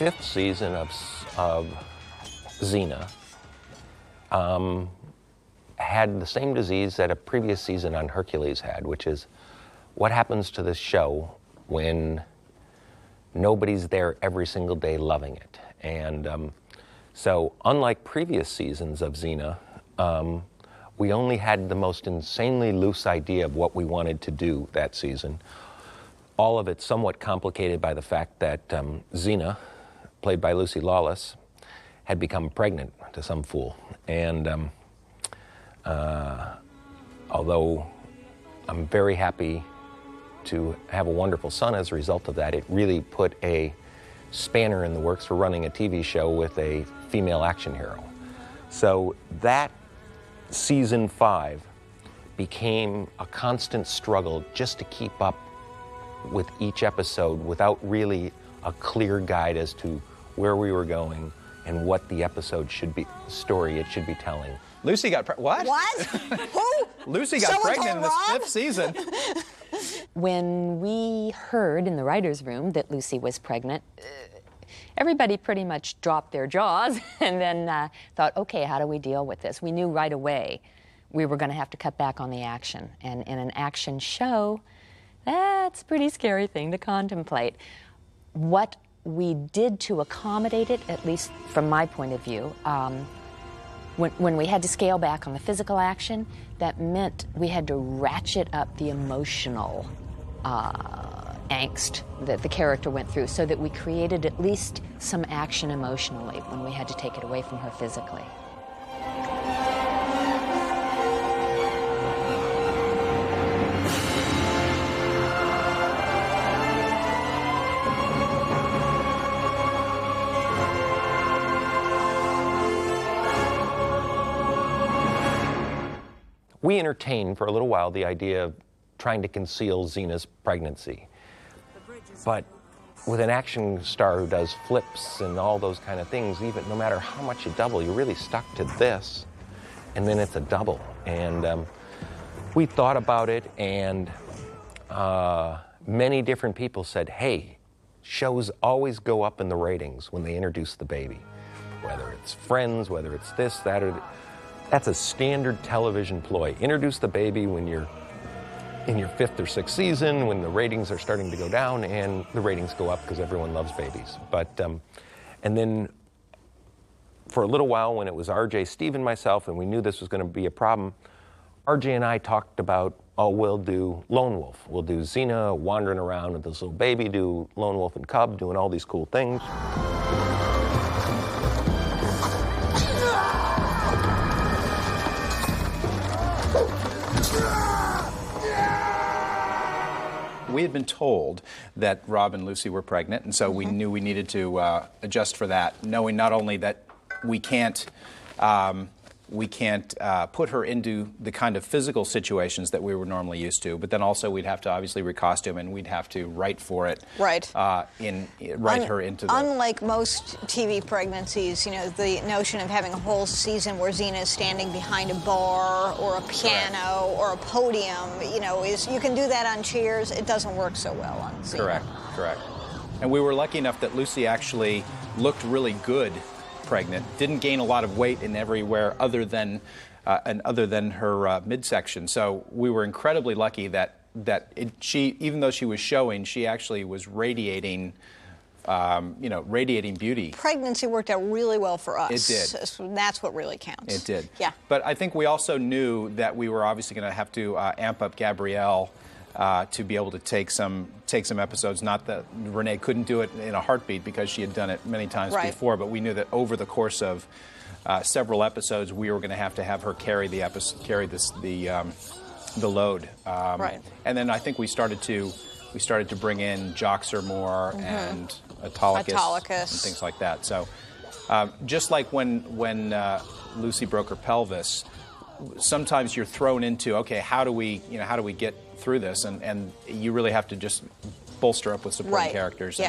fifth season of Xena had the same disease that a previous season on Hercules had, which is what happens to this show when nobody's there every single day loving it. And so unlike previous seasons of Xena, we only had the most insanely loose idea of what we wanted to do that season. All of it somewhat complicated by the fact that Xena, played by LAWLESS, had become pregnant to some fool. And although I'm very happy to have a wonderful son as a result of that, it really put a spanner in the works for running a TV show with a female action hero. So that season 5 became a constant struggle just to keep up with each episode without really a clear guide as to where we were going and what the episode should be, story it should be telling. Lucy got pregnant. What? What? Who? Lucy got pregnant in the 5th season. When we heard in the writer's room that Lucy was pregnant, everybody pretty much dropped their jaws and then thought, okay, how do we deal with this? We knew right away we were going to have to cut back on the action. And in an action show, that's a pretty scary thing to contemplate. What we did to accommodate it, at least from my point of view, when we had to scale back on the physical action, that meant we had to ratchet up the emotional angst that the character went through so that we created at least some action emotionally when we had to take it away from her physically. We entertained for a little while the idea of trying to conceal Xena's pregnancy. But with an action star who does flips and all those kind of things, even no matter how much you double, you're really stuck to this, and then it's a double. And we thought about it, and many different people said, hey, shows always go up in the ratings when they introduce the baby. Whether it's Friends, whether it's this, that, or that's a standard television ploy. Introduce the baby when you're in your 5th or 6th season, when the ratings are starting to go down, and the ratings go up because everyone loves babies. But, and then for a little while when it was RJ, Steve, and myself, and we knew this was going to be a problem, RJ and I talked about, oh, we'll do Lone Wolf. We'll do Xena wandering around with this little baby, do Lone Wolf and Cub, doing all these cool things. We had been told that Rob and Lucy were pregnant, and so we knew we needed to adjust for that, knowing not only that we can't put her into the kind of physical situations that we were normally used to, but then also we'd have to obviously recostume and we'd have to write for it. Right. Write her into the... Unlike most TV pregnancies, you know, the notion of having a whole season where Xena is standing behind a bar or a piano or a podium, you know, you can do that on Cheers. It doesn't work so well on Xena. Correct, correct. And we were lucky enough that Lucy actually looked really good pregnant, didn't gain a lot of weight in everywhere other than her midsection. So we were incredibly lucky that she, even though she was showing, she actually was radiating, you know, radiating beauty. Pregnancy worked out really well for us. It did. So that's what really counts. It did. Yeah. But I think we also knew that we were obviously going to have to amp up Gabrielle to be able to take some episodes. Not that Renee couldn't do it in a heartbeat because she had done it many times before, but we knew that over the course of several episodes, we were going to have her carry the load. Right. And then I think we started to bring in Joxer more and Autolycus and things like that. So just like when Lucy broke her pelvis, sometimes you're thrown into, okay, how do we get through this? And you really have to just bolster up with supporting characters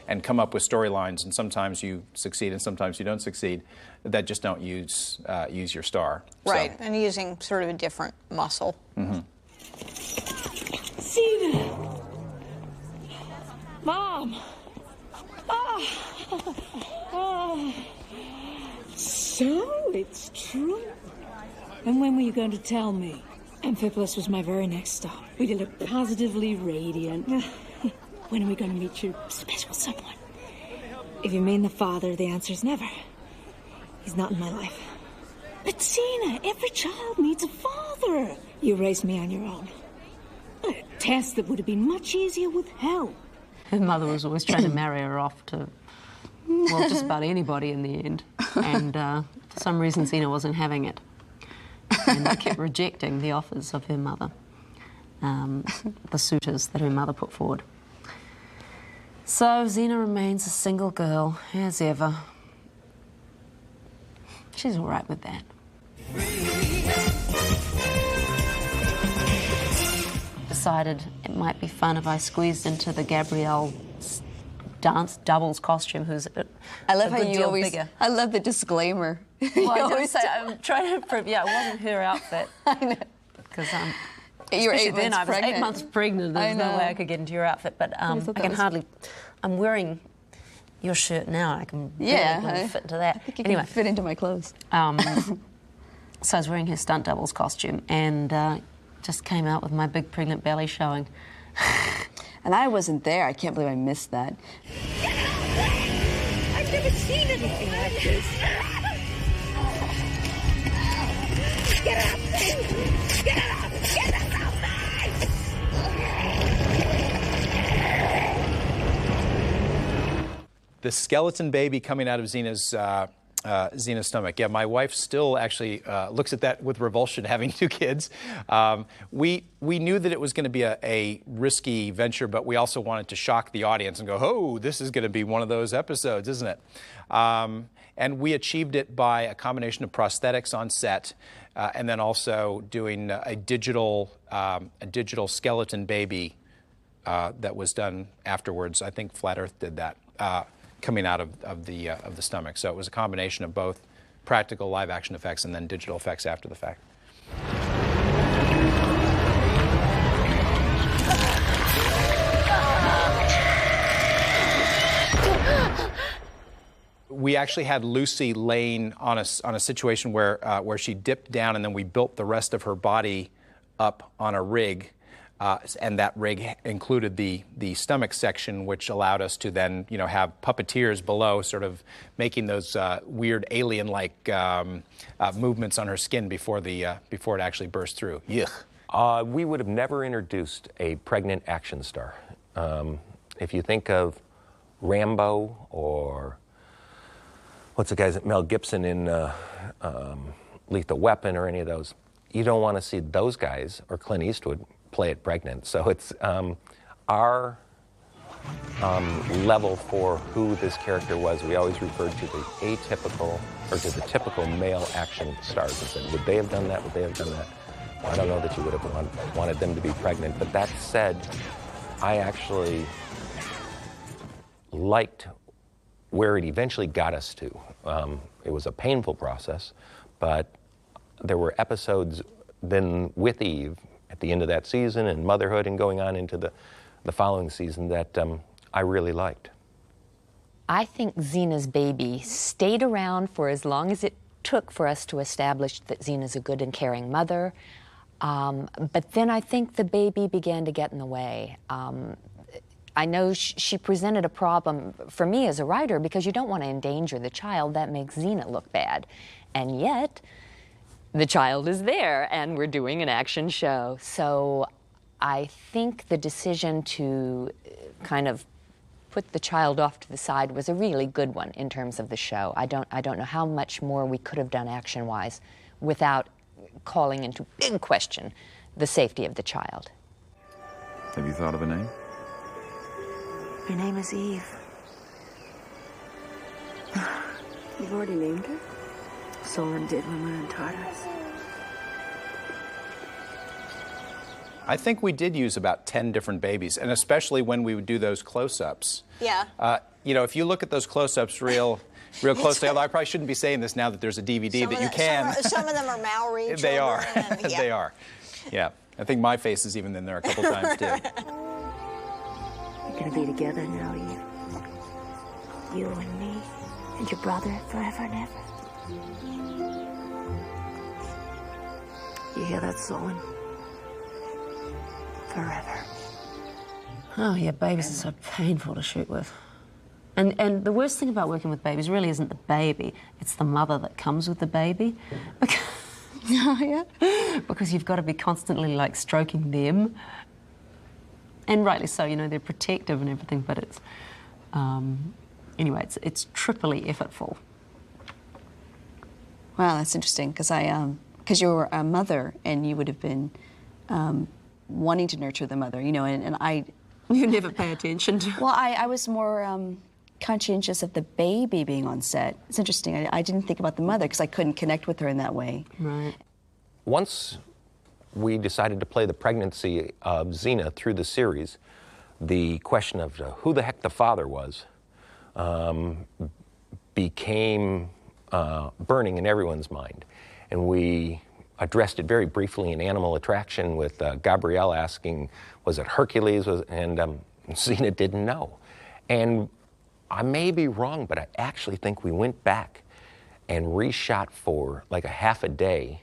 and come up with storylines. And sometimes you succeed and sometimes you don't succeed. That just don't use your star. Right, So. and using sort of a different muscle. Xena! Mom! Ah! So, it's true. And when were you going to tell me? Amphipolis was my very next stop. We look positively radiant. When are we going to meet your special someone? If you mean the father, the answer's never. He's not in my life. But Xena, every child needs a father. You raised me on your own. A test that would have been much easier with help. Her mother was always trying to marry her off to, well, just about anybody in the end. And for some reason, Xena wasn't having it. And I kept rejecting the offers of her mother, the suitors that her mother put forward. So Xena remains a single girl, as ever. She's all right with that. Decided it might be fun if I squeezed into the Gabrielle dance doubles costume, who's I love a how good you deal always. bigger. I love the disclaimer. Well, I always say I'm trying to prove. Yeah, it wasn't her outfit. I know. Because you were 8 then months I was pregnant. 8 months pregnant. There's no way I could get into your outfit. But I can hardly. I'm wearing your shirt now. I can barely fit into that. I think you can fit into my clothes. So I was wearing her stunt doubles costume and just came out with my big pregnant belly showing. And I wasn't there. I can't believe I missed that. Get out! I've never seen anything like this. Get out! Get out! Get out! The skeleton baby coming out of Xena's stomach. Yeah, my wife still actually looks at that with revulsion, having 2 kids. We knew that it was going to be a risky venture, but we also wanted to shock the audience and go, oh, this is going to be one of those episodes, isn't it? And we achieved it by a combination of prosthetics on set and then also doing a digital skeleton baby that was done afterwards. I think Flat Earth did that. Coming out of the stomach. So it was a combination of both practical live action effects and then digital effects after the fact. We actually had Lucy laying on a situation where she dipped down, and then we built the rest of her body up on a rig. And that rig included the stomach section, which allowed us to then, have puppeteers below, sort of making those weird alien-like movements on her skin before it actually burst through. Yuck. We would have never introduced a pregnant action star. If you think of Rambo or what's the guy's Mel Gibson in Lethal Weapon or any of those, you don't want to see those guys or Clint Eastwood play it pregnant. So it's our level for who this character was. We always referred to the atypical, or to the typical male action stars and said, would they have done that? Would they have done that? I don't know that you would have wanted them to be pregnant. But that said, I actually liked where it eventually got us to. It was a painful process, but there were episodes then with Eve at the end of that season and motherhood and going on into the following season that I really liked. I think Xena's baby stayed around for as long as it took for us to establish that Xena's a good and caring mother. But then I think the baby began to get in the way. I know she presented a problem for me as a writer because you don't want to endanger the child. That makes Xena look bad. And yet, the child is there, and we're doing an action show. So I think the decision to kind of put the child off to the side was a really good one in terms of the show. I don't know how much more we could have done action-wise without calling into big question the safety of the child. Have you thought of a name? Your name is Eve. You've already named her? Solon did when we were in Tartarus. I think we did use about 10 different babies, and especially when we would do those close-ups. Yeah. If you look at those close-ups real closely, although I probably shouldn't be saying this now that there's a DVD that you can. Some of them are Maori children. They are. And, yeah. They are. Yeah. I think my face is even in there a couple times, too. We're gonna be together now, Eve. You and me and your brother forever and ever. You hear that, Solon? Forever. Oh, yeah, babies are so painful to shoot with. And the worst thing about working with babies really isn't the baby, it's the mother that comes with the baby. Oh, yeah? Because you've got to be constantly, like, stroking them. And rightly so, you know, they're protective and everything, but it's... anyway, it's triply effortful. Wow, that's interesting, because you were a mother and you would have been wanting to nurture the mother, you know, and I... You never pay attention to... Well, I was more conscientious of the baby being on set. It's interesting. I didn't think about the mother because I couldn't connect with her in that way. Right. Once we decided to play the pregnancy of Xena through the series, the question of who the heck the father was became burning in everyone's mind. And we addressed it very briefly in Animal Attraction with Gabrielle asking, was it Hercules? And Xena didn't know. And I may be wrong, but I actually think we went back and reshot for like a half a day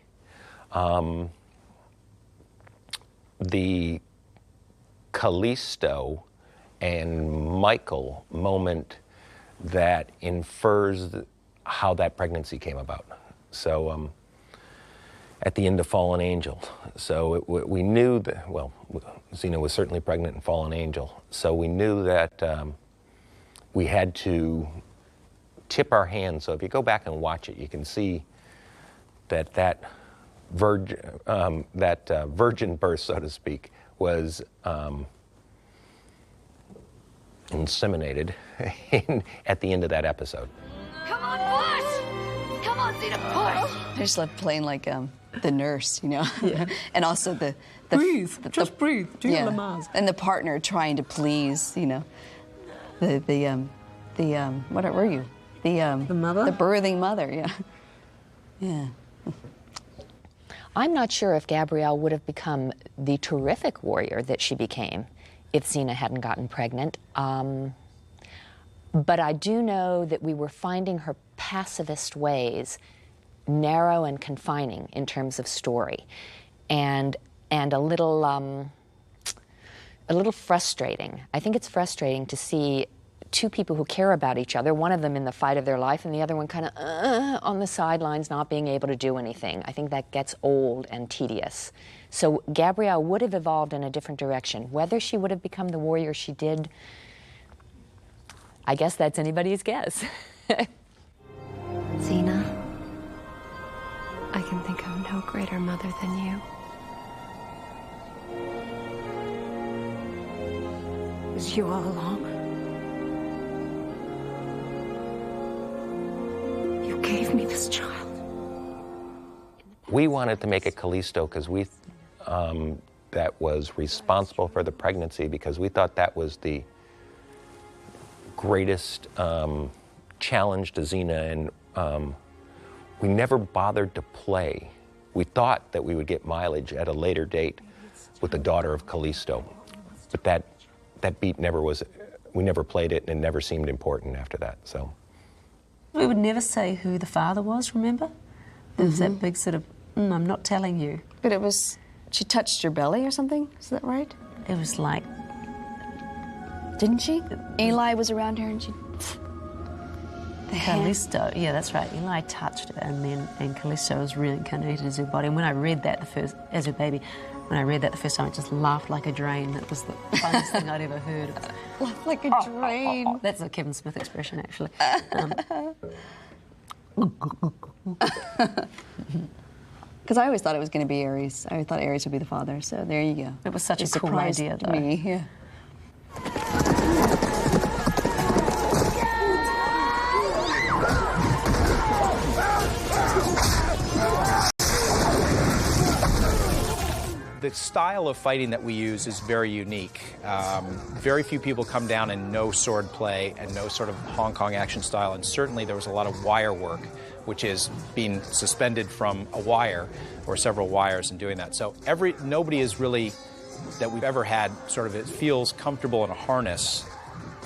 the Callisto and Michael moment that infers how that pregnancy came about. So at the end of Fallen Angel. So we knew that, well, Xena was certainly pregnant in Fallen Angel. So we knew that we had to tip our hands. So if you go back and watch it, you can see that virgin birth, so to speak, was inseminated at the end of that episode. Come on, push! Come on, Xena, push! I just love playing like the nurse, you know, yeah. And also the breathe, just breathe. Do yeah. Lamaze. And the partner trying to please, you know, what were you? The mother, the birthing mother, yeah, yeah. I'm not sure if Gabrielle would have become the terrific warrior that she became if Xena hadn't gotten pregnant. But I do know that we were finding her pacifist ways narrow and confining in terms of story, and a little frustrating. I think it's frustrating to see two people who care about each other, one of them in the fight of their life and the other one kind of on the sidelines, not being able to do anything. I think that gets old and tedious. So Gabrielle would have evolved in a different direction. Whether she would have become the warrior she did, I guess that's anybody's guess. Xena, I can think of no greater mother than you. It was you all along. You gave me this child. We wanted to make a Callisto because we that was responsible for the pregnancy, because we thought that was the greatest challenge to Xena, and we never bothered to play. We thought that we would get mileage at a later date with the daughter of Callisto, but that beat never was, we never played it, and it never seemed important after that, so. We would never say who the father was, remember? There was that big sort of, I'm not telling you. But it was, she touched your belly or something, is that right? It was like... Didn't she? Eli was around her and she... Callisto, yeah, that's right. Eli touched her, and Callisto was reincarnated as her body. And when I read that as her baby, when I read that the first time, I just laughed like a drain. That was the funniest thing I'd ever heard. Laughed like a drain. That's a Kevin Smith expression, actually. Because I always thought it was going to be Ares. I thought Ares would be the father, so there you go. It was such a cool idea, though. Me, yeah. The style of fighting that we use is very unique. Very few people come down and no sword play and no sort of Hong Kong action style, and certainly there was a lot of wire work, which is being suspended from a wire or several wires and doing that. So nobody is really, that we've ever had, sort of, it feels comfortable in a harness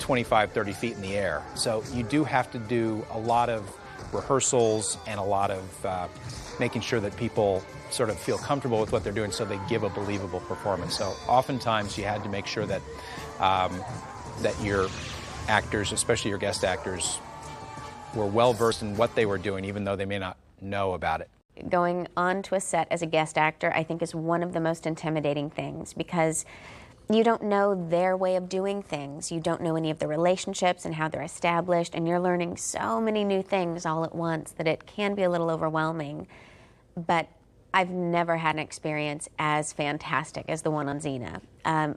25, 30 feet in the air. So you do have to do a lot of rehearsals and a lot of making sure that people sort of feel comfortable with what they're doing so they give a believable performance. So oftentimes you had to make sure that that your actors, especially your guest actors, were well versed in what they were doing, even though they may not know about it. Going onto a set as a guest actor, I think, is one of the most intimidating things, because you don't know their way of doing things. You don't know any of the relationships and how they're established, and you're learning so many new things all at once that it can be a little overwhelming. But I've never had an experience as fantastic as the one on Xena.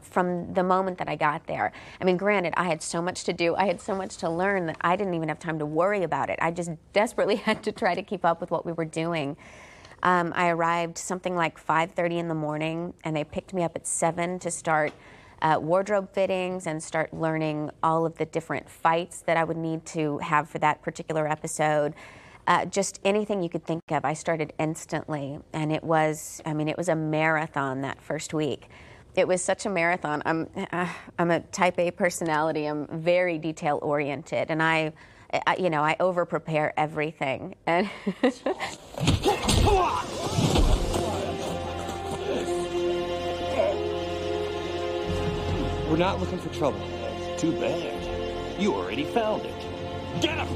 From the moment that I got there, I mean, granted, I had so much to do, I had so much to learn that I didn't even have time to worry about it. I just desperately had to try to keep up with what we were doing. I arrived something like 5:30 in the morning, and they picked me up at 7 to start wardrobe fittings and start learning all of the different fights that I would need to have for that particular episode. Just anything you could think of, I started instantly, and it was, I mean, it was a marathon that first week. It was such a marathon. I'm a type A personality. I'm very detail oriented, and I you know, I over prepare everything. And we're not looking for trouble. Too bad. You already found it. Get him!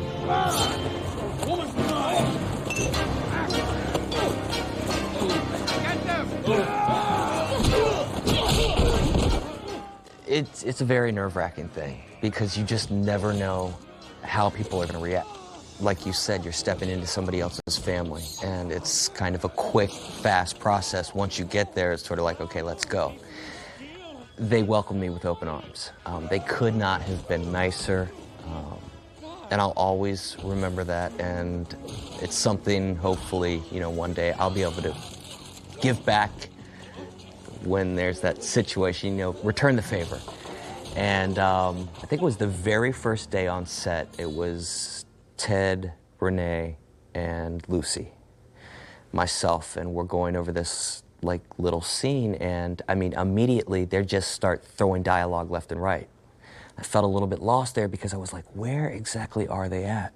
It's a very nerve-wracking thing, because you just never know how people are going to react. Like you said, you're stepping into somebody else's family, and it's kind of a quick, fast process. Once you get there, it's sort of like, okay, let's go. They welcomed me with open arms. They could not have been nicer, and I'll always remember that, and it's something, hopefully, you know, one day I'll be able to give back when there's that situation, you know, return the favor. And I think it was the very first day on set. It was Ted, Renee, and Lucy, myself, and we're going over this like little scene, and I mean, immediately they just start throwing dialogue left and right. I felt a little bit lost there, because I was like, where exactly are they at?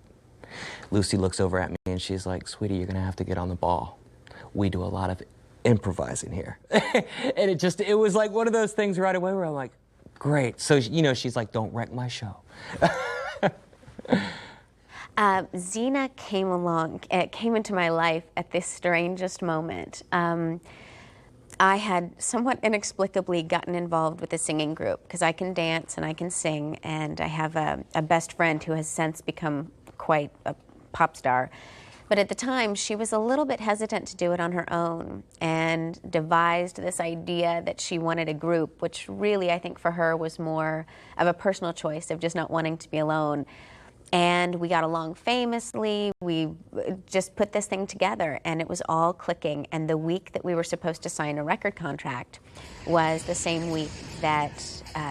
Lucy looks over at me and she's like, sweetie, you're gonna have to get on the ball. We do a lot of improvising here. And it was like one of those things right away where I'm like, great. So, you know, she's like, don't wreck my show. Xena came into my life at this strangest moment. I had somewhat inexplicably gotten involved with a singing group, because I can dance and I can sing, and I have a best friend who has since become quite a pop star. But at the time, she was a little bit hesitant to do it on her own, and devised this idea that she wanted a group, which really, I think, for her was more of a personal choice of just not wanting to be alone. And we got along famously. We just put this thing together, and it was all clicking. And the week that we were supposed to sign a record contract was the same week that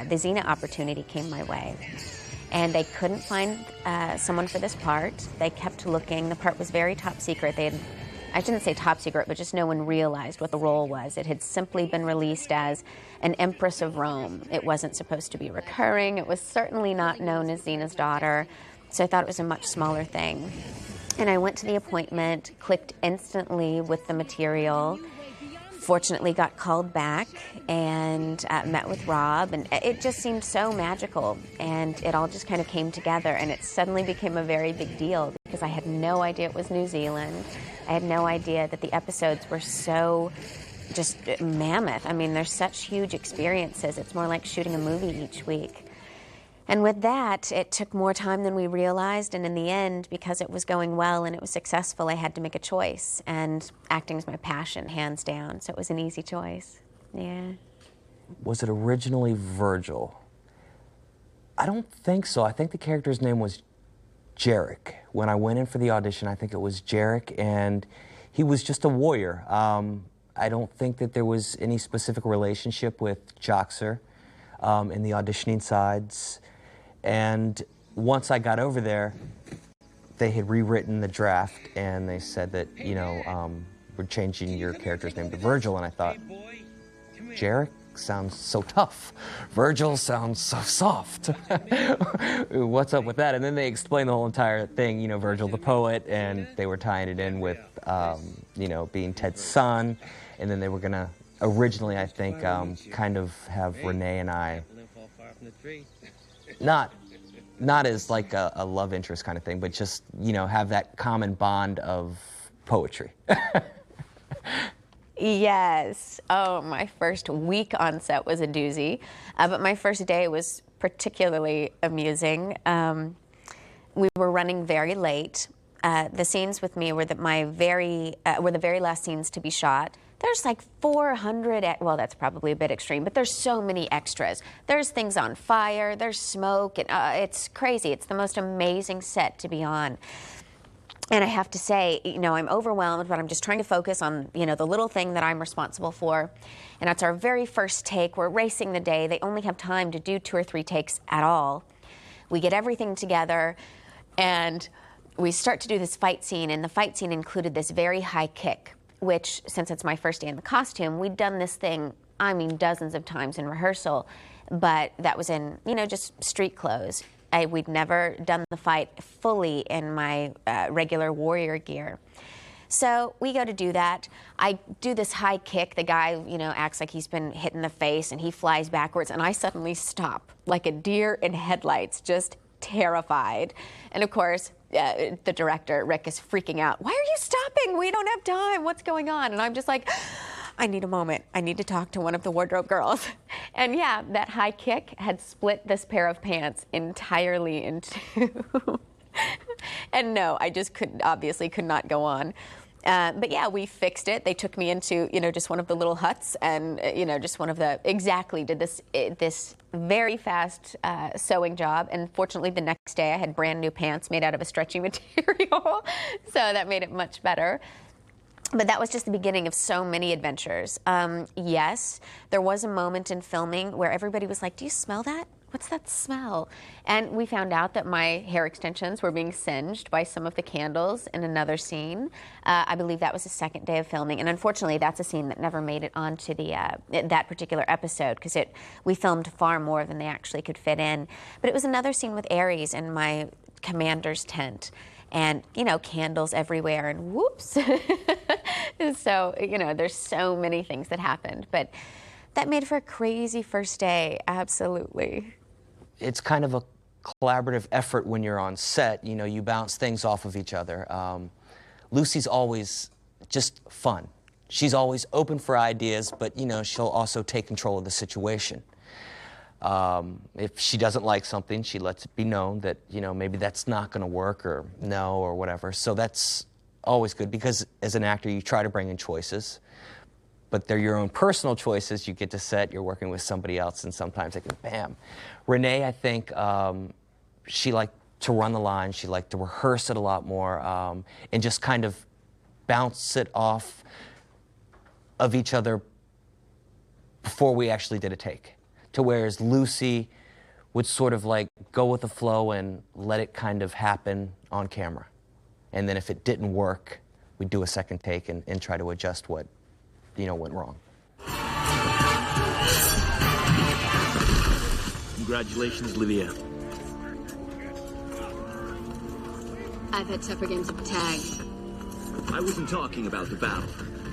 the Xena opportunity came my way. And they couldn't find someone for this part. They kept looking. The part was very top secret. I shouldn't say top secret, but just no one realized what the role was. It had simply been released as an Empress of Rome. It wasn't supposed to be recurring. It was certainly not known as Xena's daughter. So I thought it was a much smaller thing. And I went to the appointment, clicked instantly with the material, fortunately got called back, and met with Rob, and it just seemed so magical, and it all just kind of came together, and it suddenly became a very big deal, because I had no idea it was New Zealand. I had no idea that the episodes were so just mammoth. I mean, they're such huge experiences. It's more like shooting a movie each week. And with that, it took more time than we realized, and in the end, because it was going well and it was successful, I had to make a choice, and acting is my passion, hands down, so it was an easy choice. Yeah. Was it originally Virgil? I don't think so. I think the character's name was Jarek. When I went in for the audition, I think it was Jarek, and he was just a warrior. I don't think that there was any specific relationship with Joxer in the auditioning sides. And once I got over there, they had rewritten the draft, and they said that, you know, we're changing your character's name to Virgil, and I thought, Jarek? sounds so tough. Virgil sounds so soft. What's up with that? And then they explain the whole entire thing, you know, Virgil the poet, and they were tying it in with, you know, being Ted's son. And then they were going to originally, I think, kind of have Renee and I not as like a love interest kind of thing, but just, you know, have that common bond of poetry. Yes. Oh, my first week on set was a doozy, but my first day was particularly amusing. We were running very late. The scenes with me were the very last scenes to be shot. There's like 400, well, that's probably a bit extreme, but there's so many extras. There's things on fire, there's smoke, and it's crazy. It's the most amazing set to be on. And I have to say, you know, I'm overwhelmed, but I'm just trying to focus on, you know, the little thing that I'm responsible for. And that's our very first take. We're racing the day. They only have time to do 2 or 3 takes at all. We get everything together, and we start to do this fight scene, and the fight scene included this very high kick, which, since it's my first day in the costume, we'd done this thing, I mean, dozens of times in rehearsal, but that was in, you know, just street clothes. We'd never done the fight fully in my regular warrior gear. So we go to do that. I do this high kick. The guy, you know, acts like he's been hit in the face, and he flies backwards, and I suddenly stop, like a deer in headlights, just terrified. And of course, the director, Rick, is freaking out. Why are you stopping? We don't have time. What's going on? And I'm just like, I need a moment. I need to talk to one of the wardrobe girls. And yeah, that high kick had split this pair of pants entirely in 2. And no, I just obviously could not go on. But yeah, we fixed it. They took me into, you know, just one of the little huts, and, you know, just one of the, did this very fast sewing job. And fortunately, the next day I had brand new pants made out of a stretchy material. So that made it much better. But that was just the beginning of so many adventures. Yes, there was a moment in filming where everybody was like, do you smell that? What's that smell? And we found out that my hair extensions were being singed by some of the candles in another scene. I believe that was the second day of filming. And unfortunately, that's a scene that never made it onto the that particular episode, because we filmed far more than they actually could fit in. But it was another scene with Ares in my commander's tent. And, you know, candles everywhere, and whoops. So, you know, there's so many things that happened. But that made for a crazy first day, absolutely. It's kind of a collaborative effort when you're on set. You know, you bounce things off of each other. Lucy's always just fun. She's always open for ideas, but, you know, she'll also take control of the situation. If she doesn't like something, she lets it be known that, you know, maybe that's not going to work, or no, or whatever. So that's always good, because as an actor, you try to bring in choices, but they're your own personal choices. You get to set, you're working with somebody else, and sometimes it can, bam. Renee, I think, she liked to run the line. She liked to rehearse it a lot more, and just kind of bounce it off of each other before we actually did a take. To whereas Lucy would sort of like go with the flow and let it kind of happen on camera. And then if it didn't work, we'd do a second take and try to adjust what, you know, went wrong. Congratulations, Livia. I've had tougher games of tag. I wasn't talking about the battle.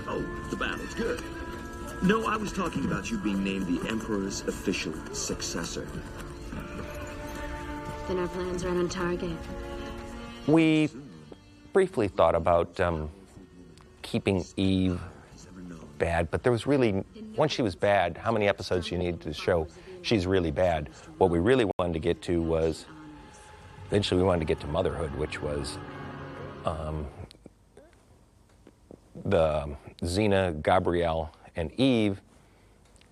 Oh, the battle's good. No, I was talking about you being named the Emperor's official successor. Then our plans right on target. We briefly thought about keeping Eve bad, but there was really, once she was bad, how many episodes you need to show she's really bad? What we really wanted to get to was, eventually we wanted to get to motherhood, which was the Xena, Gabrielle, and Eve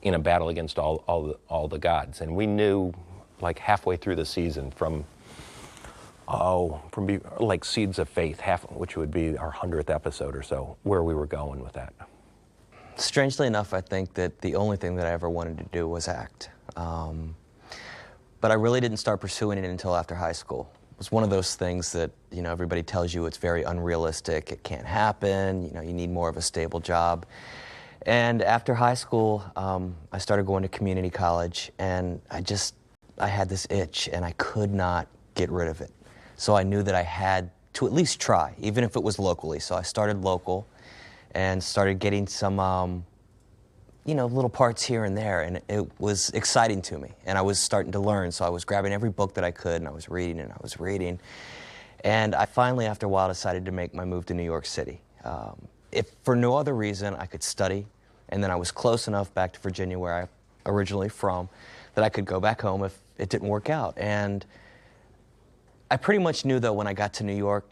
in a battle against all the gods. And we knew, like halfway through the season, from like Seeds of Faith, which would be our 100th episode or so, where we were going with that. Strangely enough, I think that the only thing that I ever wanted to do was act. But I really didn't start pursuing it until after high school. It was one of those things that, you know, everybody tells you it's very unrealistic, it can't happen, you know, you need more of a stable job. And after high school, I started going to community college, and I had this itch, and I could not get rid of it. So I knew that I had to at least try, even if it was locally. So I started local and started getting some, you know, little parts here and there, and it was exciting to me. And I was starting to learn, so I was grabbing every book that I could, and I was reading, and I was reading. And I finally, after a while, decided to make my move to New York City. If for no other reason, I could study, and then I was close enough back to Virginia, where I'm originally from, that I could go back home if it didn't work out. And I pretty much knew, though, when I got to New York,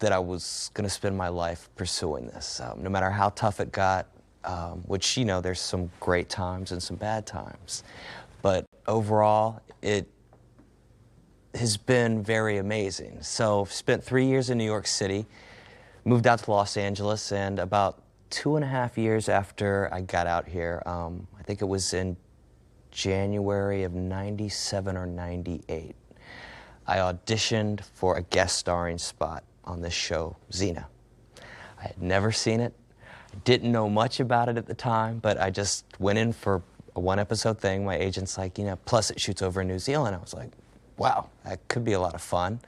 that I was going to spend my life pursuing this, no matter how tough it got, which, you know, there's some great times and some bad times. But overall, it has been very amazing. So I've spent 3 years in New York City, moved out to Los Angeles, and about 2.5 years after I got out here, I think it was in January of '97 or '98, I auditioned for a guest starring spot on this show, Xena. I had never seen it, didn't know much about it at the time, but I just went in for a one-episode thing. My agent's like, you know, plus it shoots over in New Zealand. I was like, wow, that could be a lot of fun.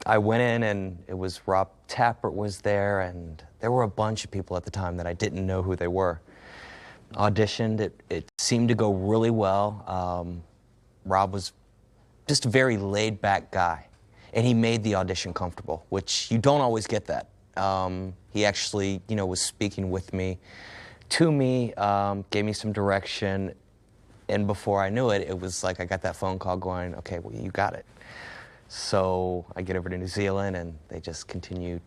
I went in, and it was Rob Tappert was there, and there were a bunch of people at the time that I didn't know who they were. Auditioned, it seemed to go really well. Rob was just a very laid-back guy, and he made the audition comfortable, which you don't always get that. He actually, you know, was speaking with me, to me, gave me some direction, and before I knew it, it was like I got that phone call going, okay, well, you got it. So I get over to New Zealand, and they just continue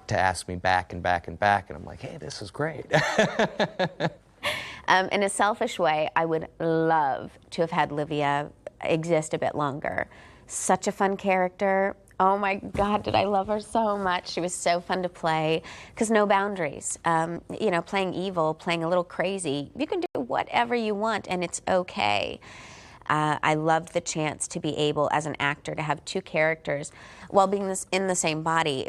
to ask me back and back and back, and I'm like, hey, this is great. In a selfish way, I would love to have had Livia exist a bit longer. Such a fun character. Oh my God, did I love her so much. She was so fun to play, because no boundaries. You know, playing evil, playing a little crazy, you can do whatever you want, and it's okay. I loved the chance to be able, as an actor, to have two characters while being in the same body.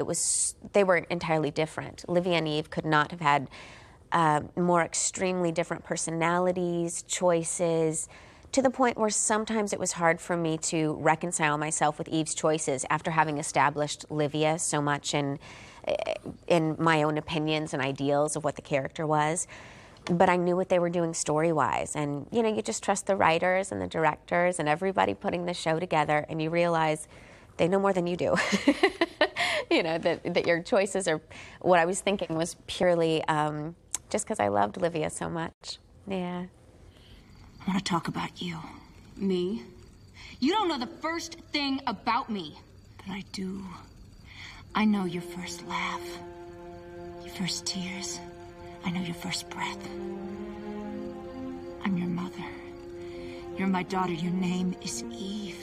They were entirely different. Livia and Eve could not have had more extremely different personalities, choices, to the point where sometimes it was hard for me to reconcile myself with Eve's choices after having established Livia so much in my own opinions and ideals of what the character was. But I knew what they were doing story-wise, and you know, you just trust the writers and the directors and everybody putting the show together, and you realize they know more than you do. You know, that your choices are, what I was thinking was purely just because I loved Livia so much. Yeah. I want to talk about you. Me? You don't know the first thing about me. But I do. I know your first laugh, your first tears. I know your first breath. I'm your mother. You're my daughter. Your name is Eve.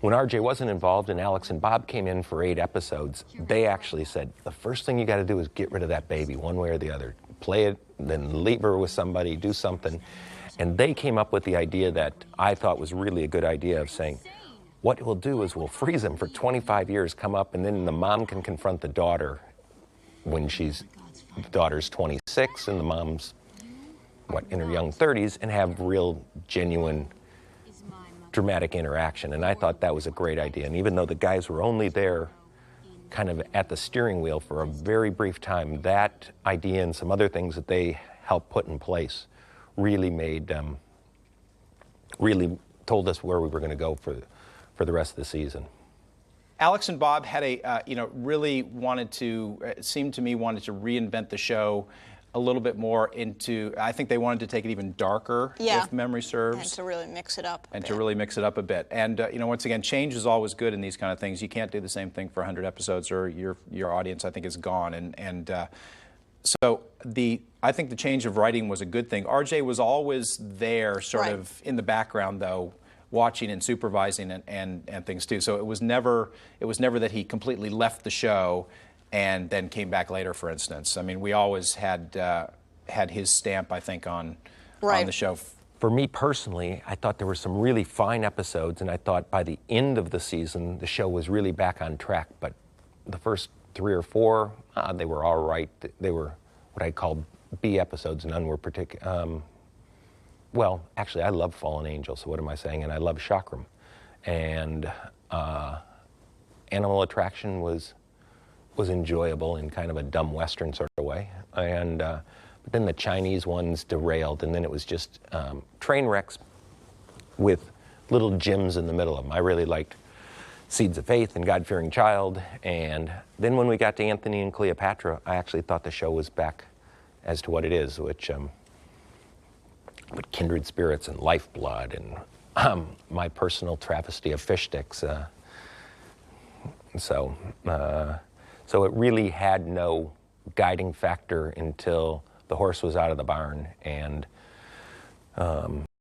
When RJ wasn't involved and Alex and Bob came in for 8 episodes, they actually said, the first thing you got to do is get rid of that baby one way or the other. Play it, then leave her with somebody, do something. And they came up with the idea that I thought was really a good idea of saying, what we'll do is we'll freeze him for 25 years, come up, and then the mom can confront the daughter when the daughter's 26 and the mom's, in her young 30s, and have real, genuine, dramatic interaction. And I thought that was a great idea. And even though the guys were only there kind of at the steering wheel for a very brief time, that idea and some other things that they helped put in place really made, really told us where we were going to go for the rest of the season. Alex and Bob had a, really wanted to, it seemed to me, wanted to reinvent the show a little bit more into, I think they wanted to take it even darker, if memory serves. And to really mix it up a bit. And, once again, change is always good in these kind of things. You can't do the same thing for 100 episodes or your audience, I think, is gone. So I think the change of writing was a good thing. RJ was always there, sort of in the background, though, watching and supervising and things too. So it was never that he completely left the show and then came back later, for instance. I mean, we always had his stamp, I think, on the show. For me personally, I thought there were some really fine episodes, and I thought by the end of the season, the show was really back on track. But the first 3 or 4. They were all right. They were what I called B episodes. None were particular. Well, actually, I love Fallen Angel, so what am I saying? And I love Chakram. And Animal Attraction was enjoyable in kind of a dumb Western sort of way. And but then the Chinese ones derailed, and then it was just train wrecks with little gems in the middle of them. I really liked Seeds of Faith and God-Fearing Child. And then when we got to Anthony and Cleopatra, I actually thought the show was back as to what it is, which but Kindred Spirits and Lifeblood and my personal travesty of Fish Sticks. So it really had no guiding factor until the horse was out of the barn, and